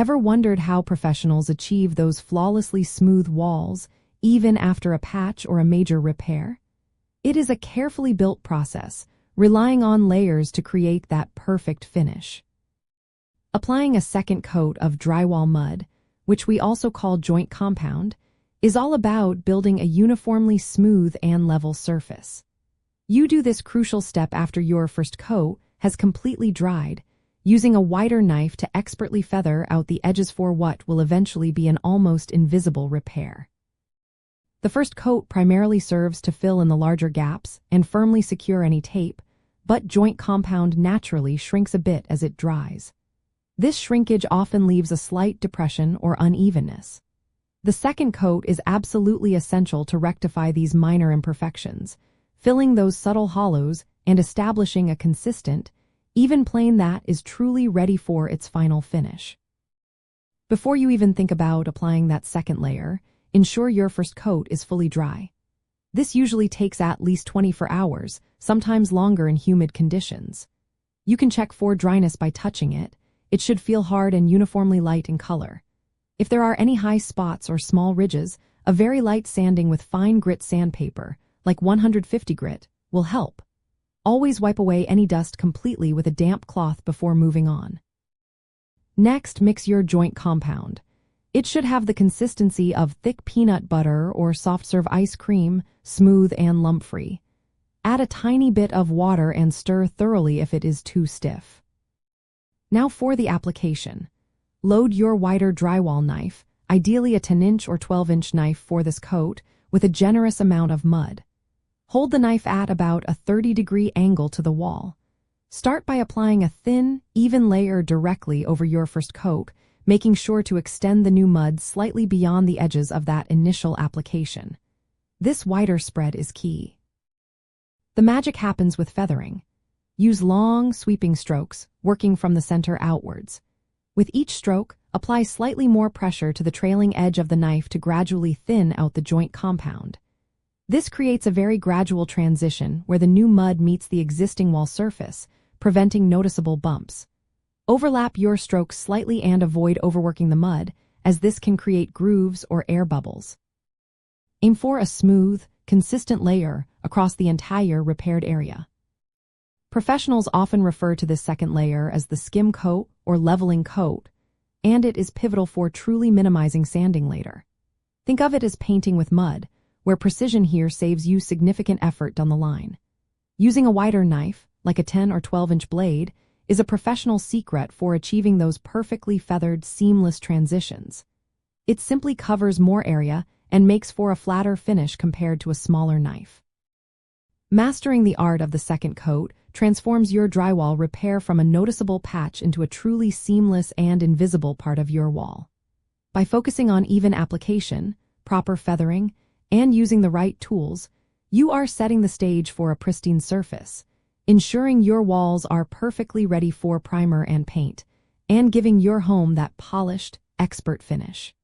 Ever wondered how professionals achieve those flawlessly smooth walls, even after a patch or a major repair? It is a carefully built process, relying on layers to create that perfect finish. Applying a second coat of drywall mud, which we also call joint compound, is all about building a uniformly smooth and level surface. You do this crucial step after your first coat has completely dried, using a wider knife to expertly feather out the edges for what will eventually be an almost invisible repair. The first coat primarily serves to fill in the larger gaps and firmly secure any tape, but joint compound naturally shrinks a bit as it dries. This shrinkage often leaves a slight depression or unevenness. The second coat is absolutely essential to rectify these minor imperfections, filling those subtle hollows and establishing a consistent, even plane that is truly ready for its final finish. Before you even think about applying that second layer, ensure your first coat is fully dry. This usually takes at least 24 hours, sometimes longer in humid conditions. You can check for dryness by touching it. It should feel hard and uniformly light in color. If there are any high spots or small ridges, a very light sanding with fine grit sandpaper, like 150 grit, will help. Always wipe away any dust completely with a damp cloth before moving on. Next, mix your joint compound. It should have the consistency of thick peanut butter or soft-serve ice cream, smooth and lump-free. Add a tiny bit of water and stir thoroughly if it is too stiff. Now for the application. Load your wider drywall knife, ideally a 10-inch or 12-inch knife for this coat, with a generous amount of mud. Hold the knife at about a 30-degree angle to the wall. Start by applying a thin, even layer directly over your first coat, making sure to extend the new mud slightly beyond the edges of that initial application. This wider spread is key. The magic happens with feathering. Use long, sweeping strokes, working from the center outwards. With each stroke, apply slightly more pressure to the trailing edge of the knife to gradually thin out the joint compound. This creates a very gradual transition where the new mud meets the existing wall surface, preventing noticeable bumps. Overlap your strokes slightly and avoid overworking the mud, as this can create grooves or air bubbles. Aim for a smooth, consistent layer across the entire repaired area. Professionals often refer to this second layer as the skim coat or leveling coat, and it is pivotal for truly minimizing sanding later. Think of it as painting with mud, where precision here saves you significant effort down the line. Using a wider knife, like a 10 or 12-inch blade, is a professional secret for achieving those perfectly feathered, seamless transitions. It simply covers more area and makes for a flatter finish compared to a smaller knife. Mastering the art of the second coat transforms your drywall repair from a noticeable patch into a truly seamless and invisible part of your wall. By focusing on even application, proper feathering, and using the right tools, you are setting the stage for a pristine surface, ensuring your walls are perfectly ready for primer and paint, and giving your home that polished, expert finish.